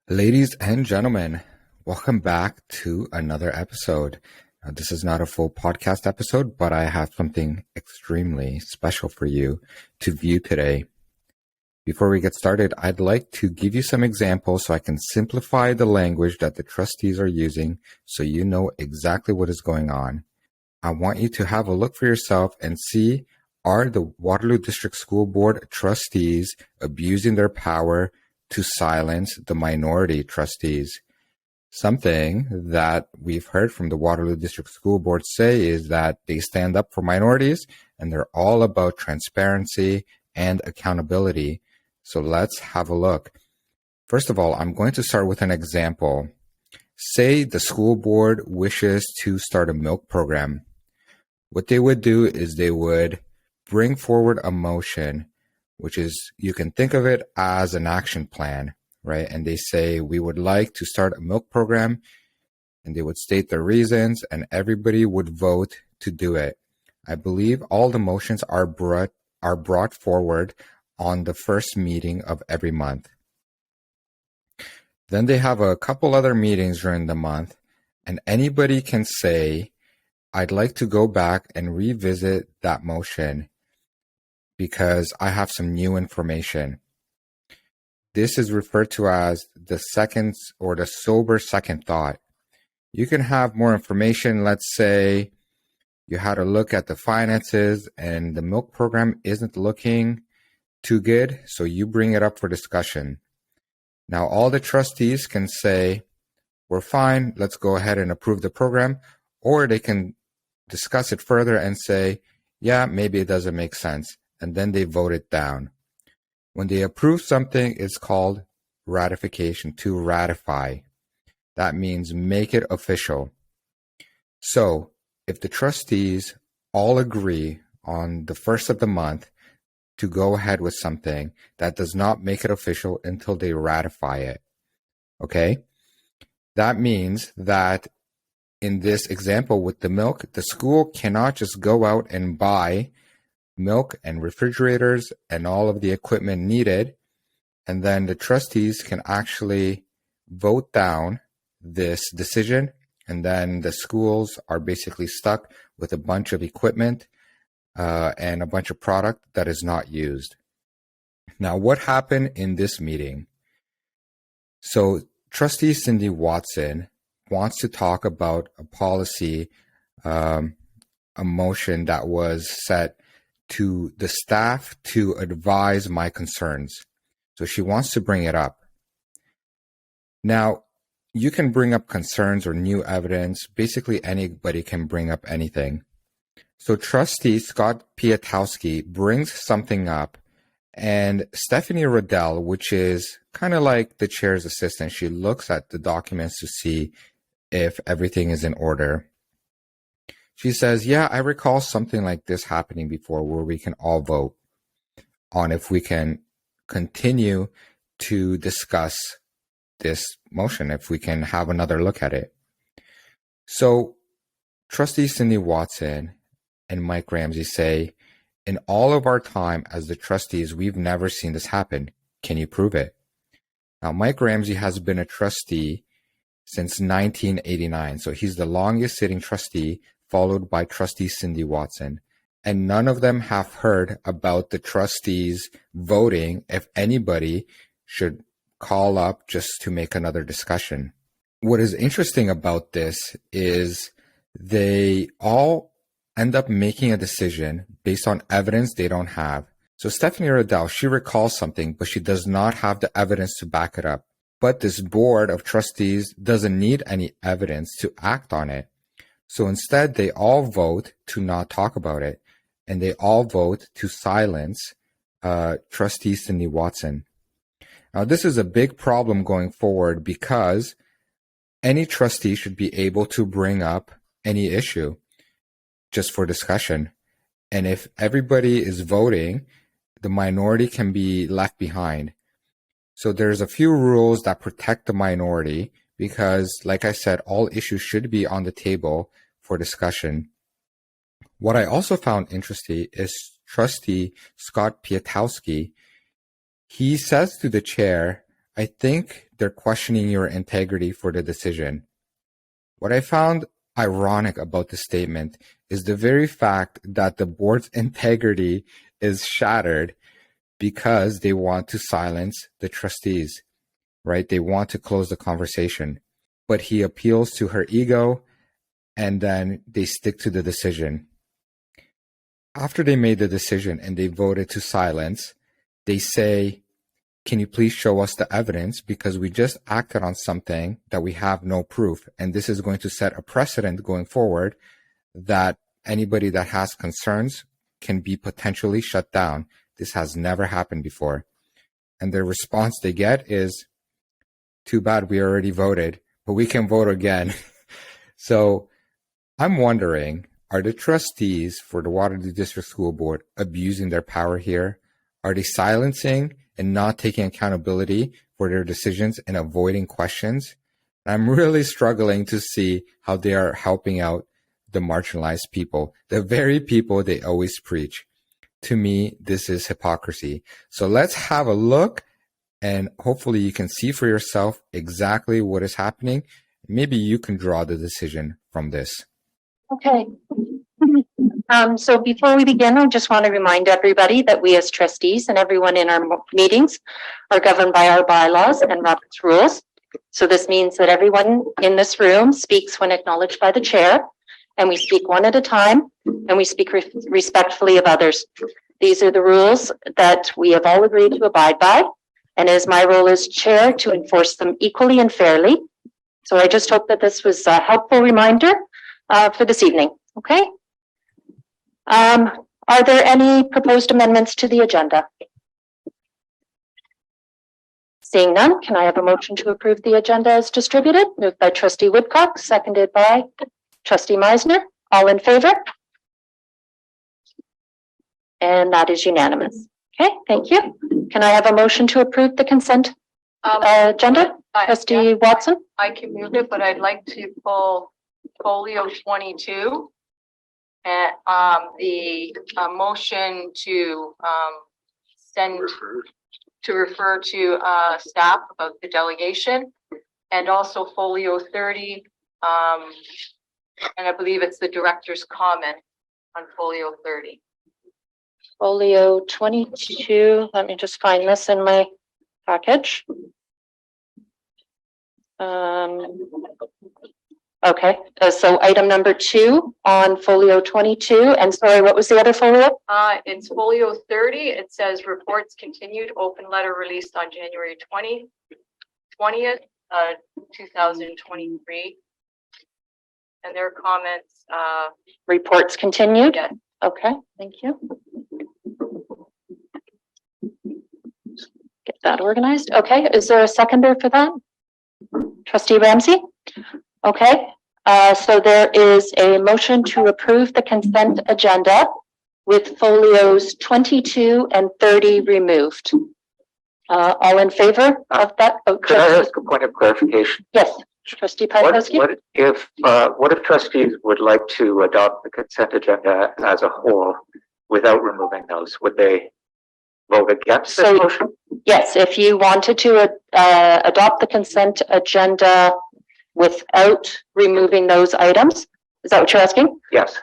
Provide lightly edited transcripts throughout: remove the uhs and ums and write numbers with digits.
Ladies and gentlemen, welcome back to another episode. This is not a full podcast episode, but I have something extremely special for you to view today. Before we get started, I'd like to give you some examples so I can simplify the language that the trustees are using so you know exactly what is going on. I want you to have a look for yourself and see, are the Waterloo District School Board trustees abusing their power to silence the minority trustees? Something that we've heard from the Waterloo District School Board say is that they stand up for minorities and they're all about transparency and accountability. So let's have a look. First of all, I'm going to start with an example. Say the school board wishes to start a milk program. What they would do is they would bring forward a motion, which is, you can think of it as an action plan, right? And they say, we would like to start a milk program, and they would state their reasons, and everybody would vote to do it. I believe all the motions are brought forward on the first meeting of every month. Then they have a couple other meetings during the month, and anybody can say, I'd like to go back and revisit that motion because I have some new information. This is referred to as the second or the sober second thought. You can have more information. Let's say you had a look at the finances and the milk program isn't looking too good, so you bring it up for discussion. Now, all the trustees can say, we're fine, let's go ahead and approve the program, or they can discuss it further and say, yeah, maybe it doesn't make sense, and then they vote it down. When they approve something, it's called ratification, to ratify. That means make it official. So if the trustees all agree on the first of the month to go ahead with something, that does not make it official until they ratify it. Okay? That means that in this example with the milk, the school cannot just go out and buy milk and refrigerators and all of the equipment needed, and then the trustees can actually vote down this decision, and then the schools are basically stuck with a bunch of equipment and a bunch of product that is not used. Now, what happened in this meeting? So Trustee Cindy Watson wants to talk about a policy, a motion that was set to the staff to advise my concerns. So she wants to bring it up. Now, you can bring up concerns or new evidence. Basically, anybody can bring up anything. So Trustee Scott Piatowski brings something up, and Stephanie Riddell, which is kind of like the chair's assistant, she looks at the documents to see if everything is in order. She says, yeah, I recall something like this happening before where we can all vote on if we can continue to discuss this motion, if we can have another look at it. So Trustee Cindy Watson and Mike Ramsey say, in all of our time as the trustees, we've never seen this happen. Can you prove it? Now, Mike Ramsey has been a trustee since 1989. So he's the longest sitting trustee, followed by Trustee Cindy Watson. And none of them have heard about the trustees voting if anybody should call up just to make another discussion. What is interesting about this is they all end up making a decision based on evidence they don't have. So Stephanie Riddell, she recalls something, but she does not have the evidence to back it up. But this board of trustees doesn't need any evidence to act on it. So instead, they all vote to not talk about it, and they all vote to silence Trustee Cindy Watson. Now, this is a big problem going forward because any trustee should be able to bring up any issue just for discussion. And if everybody is voting, the minority can be left behind. So there's a few rules that protect the minority because, like I said, all issues should be on the table for discussion. What I also found interesting is Trustee Scott Piatowski. He says to the chair, I think they're questioning your integrity for the decision. What I found ironic about the statement is the very fact that the board's integrity is shattered because they want to silence the trustees, right? They want to close the conversation, but he appeals to her ego and then they stick to the decision. After they made the decision and they voted to silence, they say, can you please show us the evidence, because we just acted on something that we have no proof, and this is going to set a precedent going forward that anybody that has concerns can be potentially shut down. This has never happened before. And the response they get is, too bad, we already voted, but we can vote again. So I'm wondering, are the trustees for the Waterloo District School Board abusing their power here? Are they silencing and not taking accountability for their decisions and avoiding questions? I'm really struggling to see how they are helping out the marginalized people, the very people they always preach. To me, this is hypocrisy. So let's have a look, and hopefully you can see for yourself exactly what is happening. Maybe you can draw the decision from this. Okay. So before we begin, I just want to remind everybody that we as trustees and everyone in our meetings are governed by our bylaws and Robert's rules. So this means that everyone in this room speaks when acknowledged by the chair, and we speak one at a time, and we speak respectfully of others. These are the rules that we have all agreed to abide by, and it is my role as chair to enforce them equally and fairly. So I just hope that this was a helpful reminder for this evening. Okay. Are there any proposed amendments to the agenda? Seeing none, can I have a motion to approve the agenda as distributed? Moved by Trustee Woodcock, seconded by Trustee Meisner. All in favor? And that is unanimous. Okay, thank you. Can I have a motion to approve the consent agenda? Trustee Watson? I can move it, but I'd like to pull folio 22 and the motion to refer to staff about the delegation, and also folio 30, and I believe it's the director's comment on folio 30. Folio 22. Let me just find this in my package. Okay, so item number 2 on folio 22, and sorry, what was the other folio? It's folio 30. It says reports continued, open letter released on January 20th, 2023. And their comments, Reports continued? yes. Okay, thank you. Get that organized. Okay, is there a seconder for that? Trustee Ramsey? Okay, so there is a motion to approve the consent agenda with folios 22 and 30 removed. All in favor of that? Oh, could I ask a point of clarification? Yes, Trustee Pankowski. What if trustees would like to adopt the consent agenda as a whole without removing those? Would they vote against this motion? Yes, if you wanted to adopt the consent agenda without removing those items, is that what you're asking? Yes.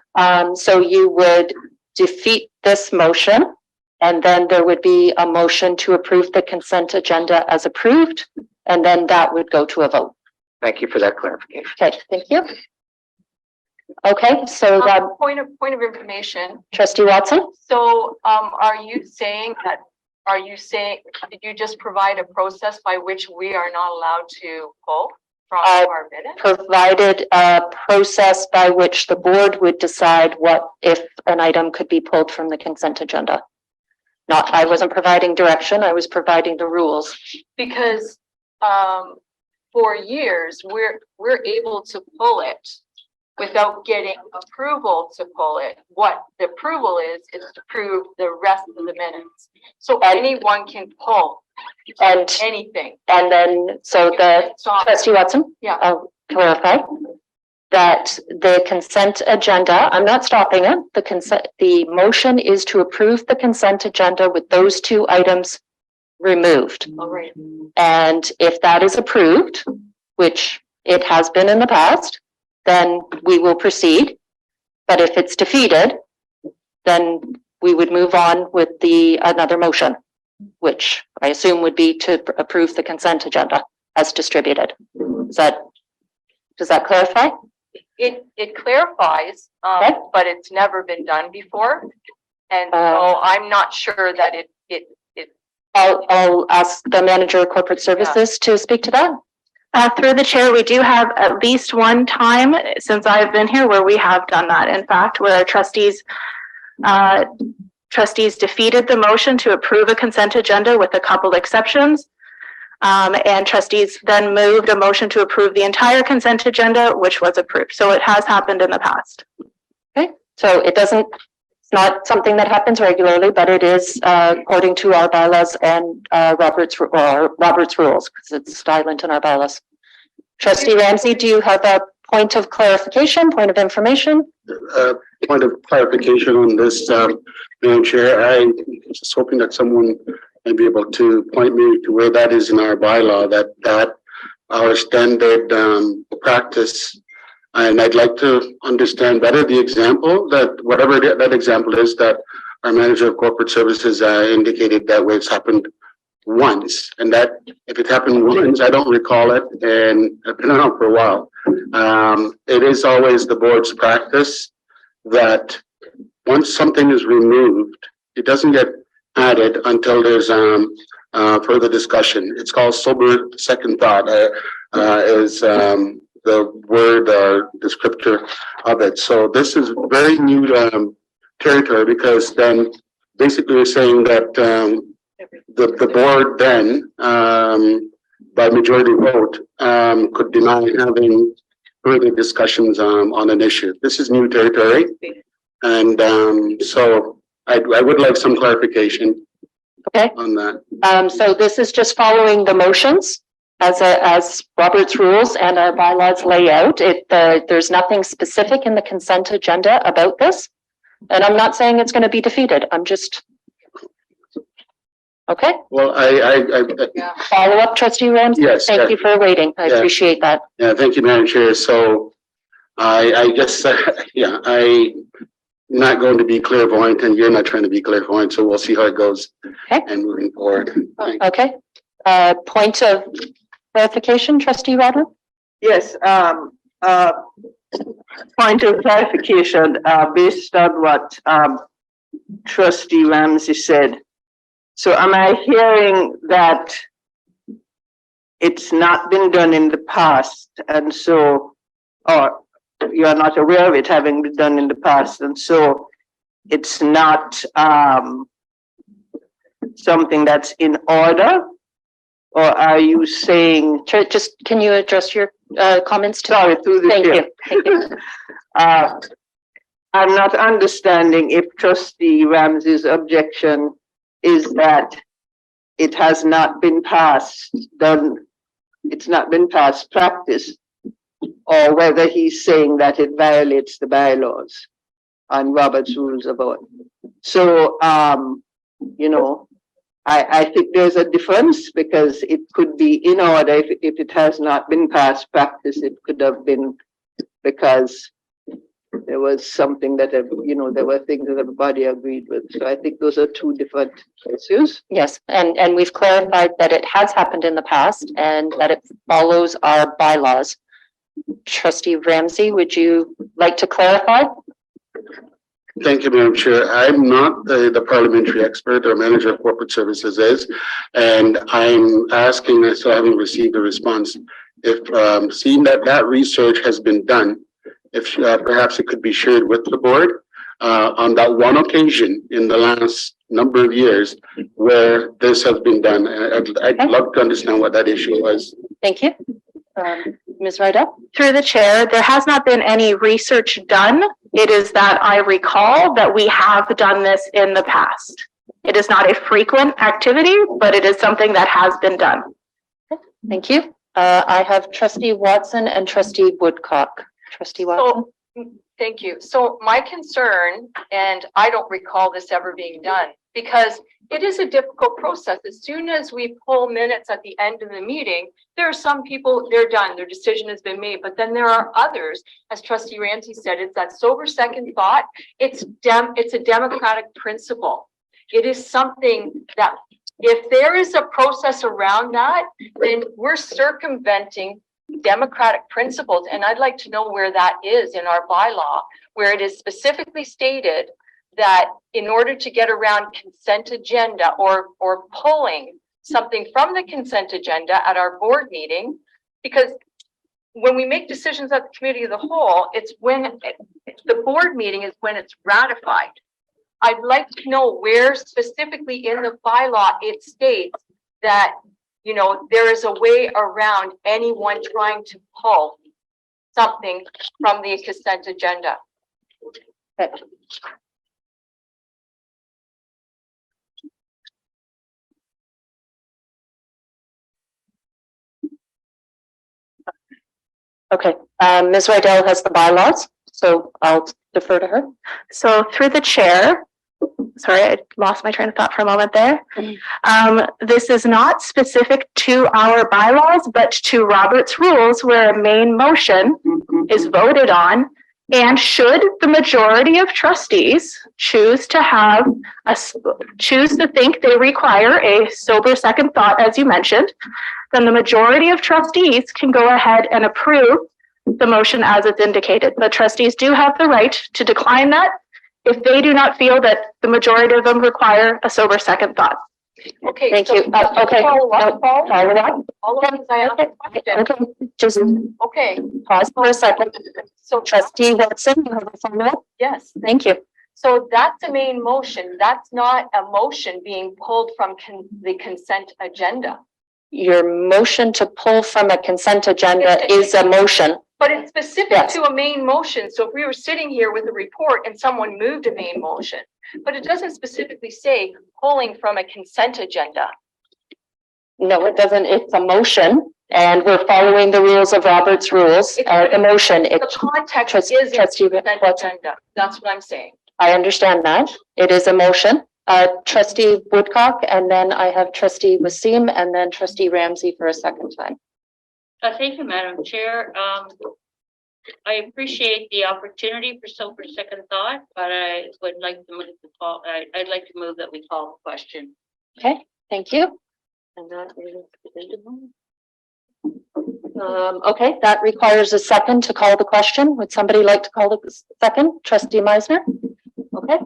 So you would defeat this motion, and then there would be a motion to approve the consent agenda as approved, and then that would go to a vote. Thank you for that clarification. Okay, thank you. Okay, so that Point of information. Trustee Watson? So, did you just provide a process by which we are not allowed to pull from our minutes? Provided a process by which the board would decide what if an item could be pulled from the consent agenda. I wasn't providing direction, I was providing the rules. Because for years we're able to pull it without getting approval to pull it. What the approval is to prove the rest of the minutes. So anyone can pull And anything. And then, so the Trustee Watson? Yeah. I'll clarify that the consent agenda, I'm not stopping it. The motion is to approve the consent agenda with those 2 items removed. All right. And if that is approved, which it has been in the past, then we will proceed. But if it's defeated, then we would move on with another motion, which I assume would be to approve the consent agenda as distributed. Does that clarify? It clarifies, Okay. but it's never been done before. And so I'm not sure that it I'll ask the manager of corporate services to speak to that. Through the chair, we do have at least one time since I've been here where we have done that. In fact, where trustees defeated the motion to approve a consent agenda with a couple exceptions. And trustees then moved a motion to approve the entire consent agenda, which was approved. So it has happened in the past. Okay, so it's not something that happens regularly, but it is according to our bylaws and Robert's rules, because it's silent in our bylaws. Trustee Ramsey, do you have a point of clarification, point of information? Point of clarification on this, Madam Chair. I'm just hoping that someone may be able to point me to where that is in our bylaw, that our standard practice. And I'd like to understand better the example, that whatever that example is, that our manager of corporate services indicated that way it's happened once, and that if it happened once, I don't recall it, and I've been around for a while. It is always the board's practice that once something is removed, it doesn't get added until there's further discussion. It's called sober second thought, is the word or descriptor of it. So this is very new territory, because then basically we're saying that the board then by majority vote could deny having further discussions on an issue. This is new territory, and so I would like some clarification on that. So this is just following the motions as Robert's rules and our bylaws lay out. There's nothing specific in the consent agenda about this, and I'm not saying it's going to be defeated. I'm just okay. Well, Follow up, Trustee Ramsey. Yes. Thank you for waiting. I appreciate that. Yeah, thank you, Madam Chair. So I guess I'm not going to be clairvoyant, and you're not trying to be clairvoyant. So we'll see how it goes. Okay. And moving forward. Thanks. Okay. Point of clarification, Trustee Rodman? Yes, point of clarification, based on what Trustee Ramsey said. So am I hearing that it's not been done in the past, and so, or you're not aware of it having been done in the past, and so it's not something that's in order? Or are you saying, Just can you address your comments to sorry, through the Thank chair. you. Thank you. I'm not understanding if Trustee Ramsey's objection is that it has not been passed, it's not been past practice, or whether he's saying that it violates the bylaws and Robert's rules of order. So, I think there's a difference, because it could be in order if it has not been past practice. It could have been because there was something that, there were things that everybody agreed with. So I think those are two different issues. Yes, and we've clarified that it has happened in the past and that it follows our bylaws. Trustee Ramsey, would you like to clarify? Thank you, Madam Chair. I'm not the parliamentary expert or manager of corporate services is, and I'm asking, I still haven't received a response, if seeing that research has been done, if perhaps it could be shared with the board on that one occasion in the last number of years where this has been done. I'd love to understand what that issue was. Thank you. Ms. Rydell? Through the chair, there has not been any research done. It is that I recall that we have done this in the past. It is not a frequent activity, but it is something that has been done. Thank you. I have Trustee Watson and Trustee Woodcock. Trustee Watson? So, thank you. So my concern, and I don't recall this ever being done, because it is a difficult process. As soon as we pull minutes at the end of the meeting, there are some people, they're done, their decision has been made, but then there are others, as Trustee Ramsey said, it's that sober second thought. It's a democratic principle. It is something that if there is a process around that, then we're circumventing democratic principles. And I'd like to know where that is in our bylaw, where it is specifically stated that in order to get around consent agenda or pulling something from the consent agenda at our board meeting, because when we make decisions at the committee of the whole, it's when the board meeting is when it's ratified. I'd like to know where specifically in the bylaw it states that, you know, there is a way around anyone trying to pull something from the consent agenda. Okay, Ms. Rydell has the bylaws, so I'll defer to her. So through the chair, sorry, I lost my train of thought for a moment there. This is not specific to our bylaws, but to Robert's rules where a main motion is voted on. And should the majority of trustees choose to think they require a sober second thought, as you mentioned, then the majority of trustees can go ahead and approve the motion as it's indicated. The trustees do have the right to decline that if they do not feel that the majority of them require a sober second thought. Okay. Thank so you. Okay. follow up, Paul? Follow up. All of these I asked a question. Okay, just Okay, pause for a second. so Trustee Watson, you have a follow-up? yes, Thank you. so that's a main motion. That's not a motion being pulled from the consent agenda. Your motion to pull from a consent agenda is a motion. But it's specific Yes. to a main motion. So if we were sitting here with a report and someone moved a main motion, but it doesn't specifically say pulling from a consent agenda. No, it doesn't. It's a motion and we're following the rules of Robert's rules. The motion, The it's, context Trustee- is in the Trustee consent Watson. agenda. That's what I'm saying. I understand that. It is a motion. Trustee Woodcock, and then I have Trustee Wasim and then Trustee Ramsey for a second time. Thank you, Madam Chair. I appreciate the opportunity for sober second thought, but I would like to move the call. I'd like to move that we call the question. Okay, thank you. And that is debatable. Okay, that requires a second to call the question. Would somebody like to call the second? Trustee Meisner? Okay,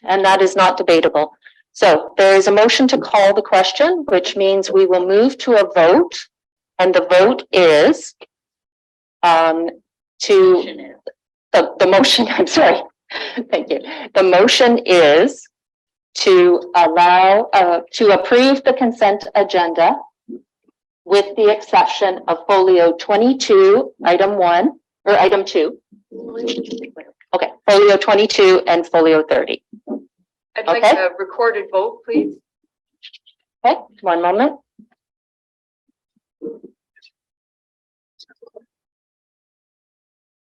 and that is not debatable. So there is a motion to call the question, which means we will move to a vote. And the vote is the motion, I'm sorry. Thank you. The motion is to allow, to approve the consent agenda with the exception of folio 22, item 1, or item 2. Okay, folio 22 and folio 30. I'd like Okay. a recorded vote, please. Okay, one moment.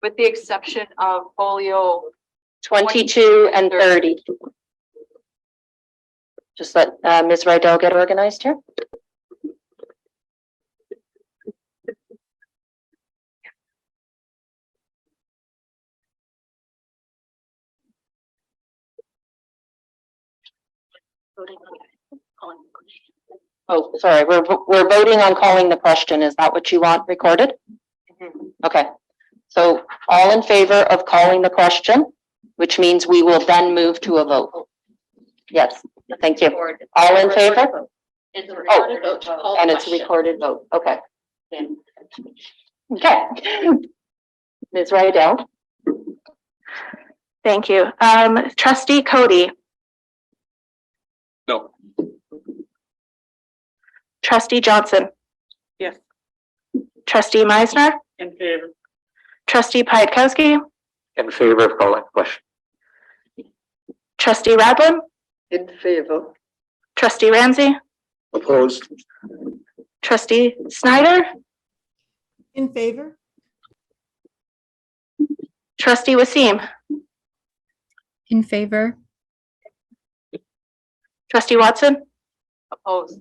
With the exception of folio 22 and 30. Just let Ms. Rydell get organized here. Oh, sorry, we're voting on calling the question. Is that what you want recorded? Okay, so all in favor of calling the question, which means we will then move to a vote. Yes, thank you. All in favor? It's a recorded vote to call the And it's a question. recorded vote, okay. Okay. Ms. Rydell? Thank you. Trustee Cody. No. Trustee Johnson. Yes. Trustee Meisner. In favor. Trustee Piatkowski. In favor of calling the question. Trustee Radlin. In favor. Trustee Ramsey. Opposed? Trustee Snyder. In favor? Trustee Wasim. In favor. Trustee Watson, Opposed.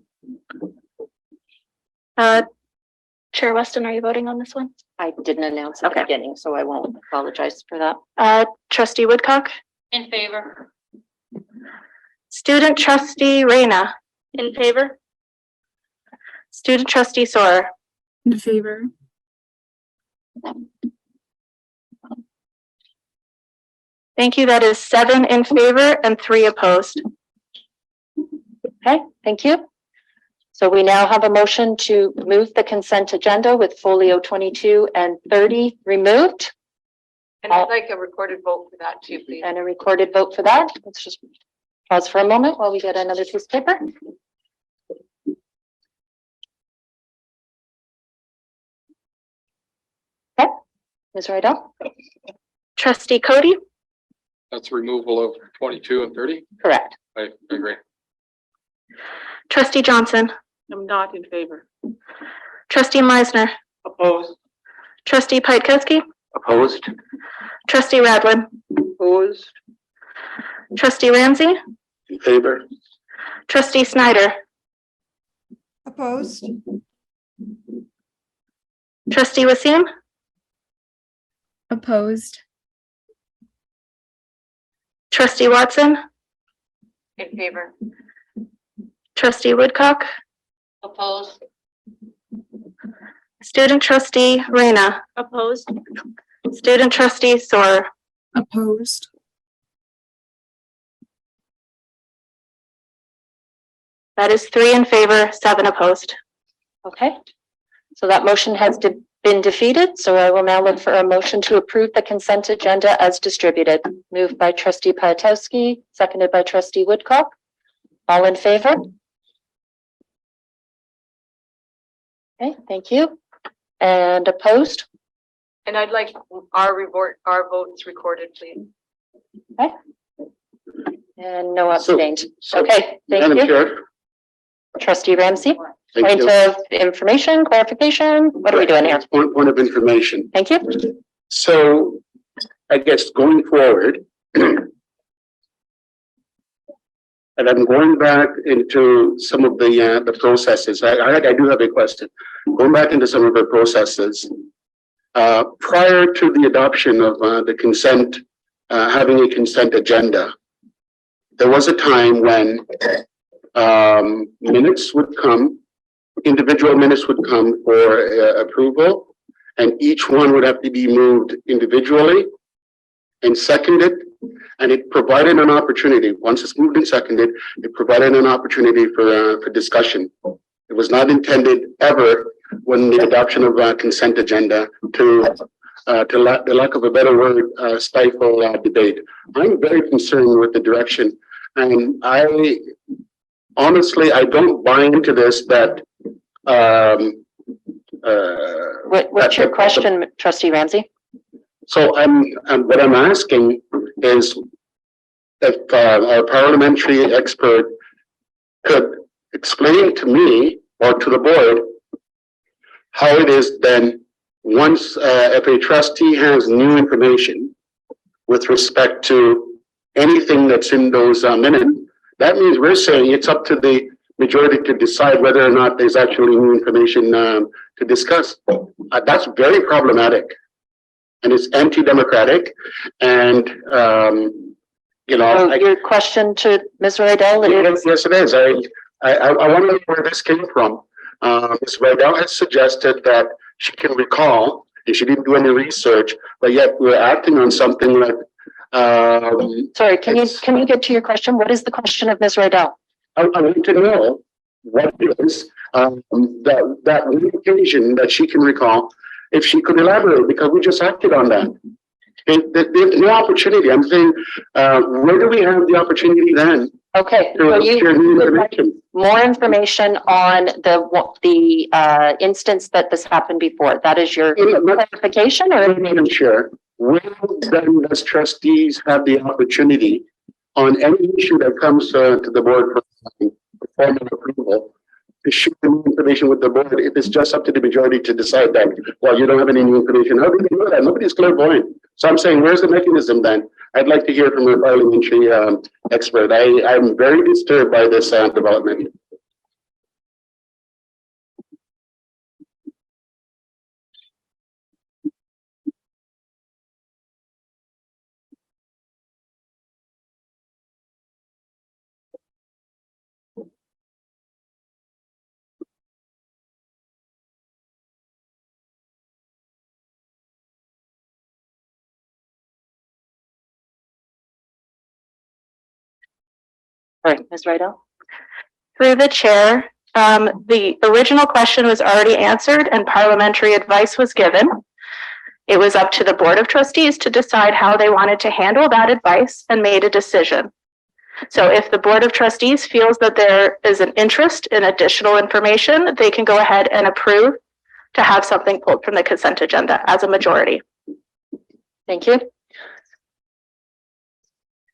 Chair Weston, are you voting on this one? I didn't announce at the Okay. beginning, so I won't apologize for that. Trustee Woodcock, In favor? student trustee Reyna. In favor. Student trustee Soar. In favor. Thank you. That is 7 in favor and 3 opposed. Okay, thank you. So we now have a motion to move the consent agenda with folio 22 and 30 removed And I'd like a recorded vote for that too, please. and a recorded vote for that. Let's just pause for a moment while we get another piece of paper. Okay, Ms. Rydell? Trustee Cody, That's removal of 22 and 30. Correct. I agree. trustee Johnson, I'm not in favor. trustee Meisner, Opposed. trustee Piatkowski, Opposed? trustee Radlin, Opposed. trustee Ramsey, In favor? trustee Snyder, Opposed? trustee Wasim, Opposed. trustee Watson, In favor. trustee Woodcock, Opposed? student trustee Reyna. Opposed. Student trustee Soar. Opposed. That is 3 in favor, 7 opposed. Okay, so that motion has been defeated, so I will now look for a motion to approve the consent agenda as distributed. Moved by trustee Piatkowski, seconded by trustee Woodcock. All in favor? Okay, thank you. And opposed? And I'd like our votes recorded, please. And no abstained. So, Okay, thank Madam you. Chair, Trustee Ramsey, thank point you. of information, clarification, what are we doing here? Point of information. Thank you. So I guess going forward, and I'm going back into some of the processes. I do have a question. Going back into some of the processes, prior to the adoption of the consent, having a consent agenda, there was a time when minutes would come, individual minutes would come for approval, and each one would have to be moved individually and seconded. And it provided an opportunity, once it's moved and seconded, it provided an opportunity for discussion. It was not intended ever when the adoption of consent agenda to the lack of a better word, stifle debate. I'm very concerned with the direction, and honestly, I don't buy into this that What's your question, trustee Ramsey? So what I'm asking is if our parliamentary expert could explain to me or to the board how it is then once if a trustee has new information with respect to anything that's in those minutes, that means we're saying it's up to the majority to decide whether or not there's actually new information to discuss. That's very problematic. And it's anti-democratic, and Your question to Ms. Rydell is? yes, it is. I want to know where this came from. Ms. Rydell has suggested that she can recall, and she didn't do any research, but yet we're acting on something like. Sorry, can you get to your question? What is the question of Ms. Rydell? I want to know what is that one occasion that she can recall. If she could elaborate, because we just acted on that. There's no opportunity. I'm saying, where do we have the opportunity then? Okay, To so share new you would like information? more information on the instance that this happened before. That is your clarification or? Madam Chair, when then does trustees have the opportunity on any issue that comes to the board for formal approval to share new information with the board if it's just up to the majority to decide that, well, you don't have any new information? How do they know that? Nobody's clairvoyant. So I'm saying, where's the mechanism then? I'd like to hear from a parliamentary expert. I'm very disturbed by this development. All right, Ms. Riddle. Through the chair, the original question was already answered and parliamentary advice was given. It was up to the Board of Trustees to decide how they wanted to handle that advice and made a decision. So if the Board of Trustees feels that there is an interest in additional information, they can go ahead and approve to have something pulled from the consent agenda as a majority. Thank you.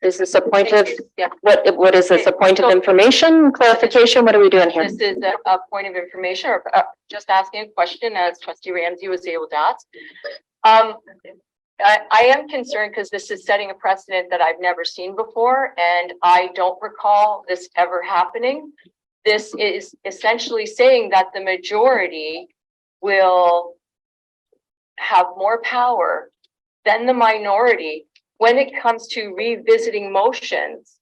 Is this a point of, Yeah. what is this, a point of So- information, clarification? What are we doing here? This is a point of information or just asking a question as trustee Ramsey was able to ask. I am concerned because this is setting a precedent that I've never seen before, and I don't recall this ever happening. This is essentially saying that the majority will have more power than the minority when it comes to revisiting motions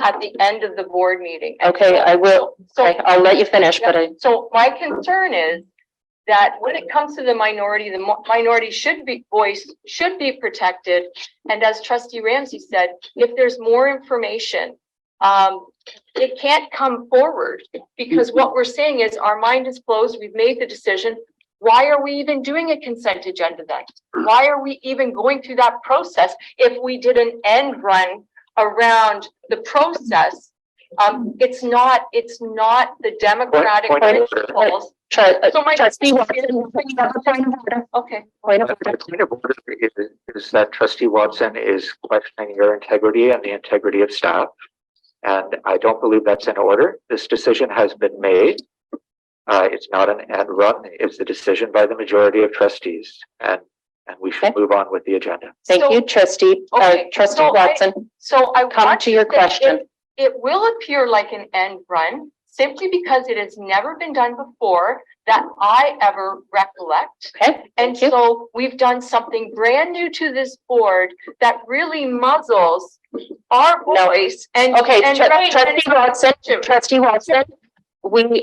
at the end of the board meeting. And Okay, I will, So, okay, I'll let you finish, but I, so my concern is that when it comes to the minority should be voiced, should be protected. And as trustee Ramsey said, if there's more information, it can't come forward because what we're saying is our mind is closed. We've made the decision. Why are we even doing a consent agenda then? Why are we even going through that process if we did an end run around the process? It's not the democratic Point of order. principles. So my- trustee Watson, you have a point of order. Okay. Point of The order. point of order is that trustee Watson is questioning your integrity and the integrity of staff. And I don't believe that's in order. This decision has been made. It's not an end run. It's a decision by the majority of trustees. And we should Okay. move on with the agenda. Thank So- you, trustee, Okay, trustee so Watson. So I Come want to your say question. It will appear like an end run simply because it has never been done before that I ever recollect. Okay, And thank you. so we've done something brand new to this board that really muzzles our voice and. Okay, and- trustee Watson,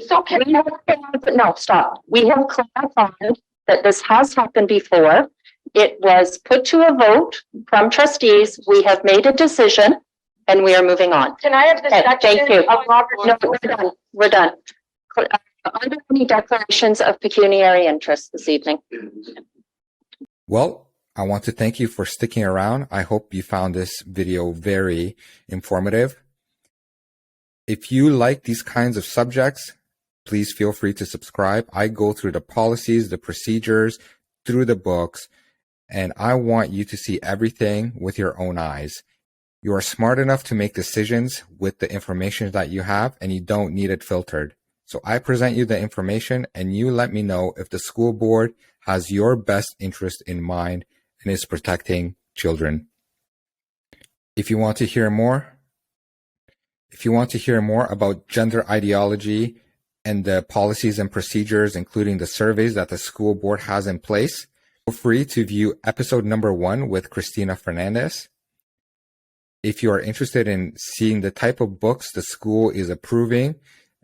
So can- no, stop. We have clarified that this has happened before. It was put to a vote from trustees. We have made a decision and we are moving on. Can I have the Okay, thank section you. of Robert's? No, we're done. We're done. Are there any declarations of pecuniary interest this evening? Well, I want to thank you for sticking around. I hope you found this video very informative. If you like these kinds of subjects, please feel free to subscribe. I go through the policies, the procedures, through the books, and I want you to see everything with your own eyes. You are smart enough to make decisions with the information that you have, and you don't need it filtered. So I present you the information, and you let me know if the school board has your best interest in mind and is protecting children. If you want to hear more about gender ideology and the policies and procedures, including the surveys that the school board has in place, feel free to view episode number 1 with Christina Fernandez. If you are interested in seeing the type of books the school is approving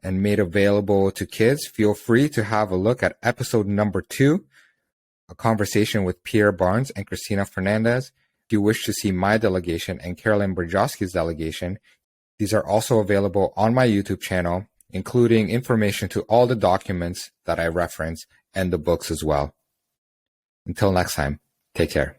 and made available to kids, feel free to have a look at episode number 2, a conversation with Pierre Barnes and Christina Fernandez. If you wish to see my delegation and Carolyn Brzezinski's delegation, these are also available on my YouTube channel, including information to all the documents that I reference and the books as well. Until next time, take care.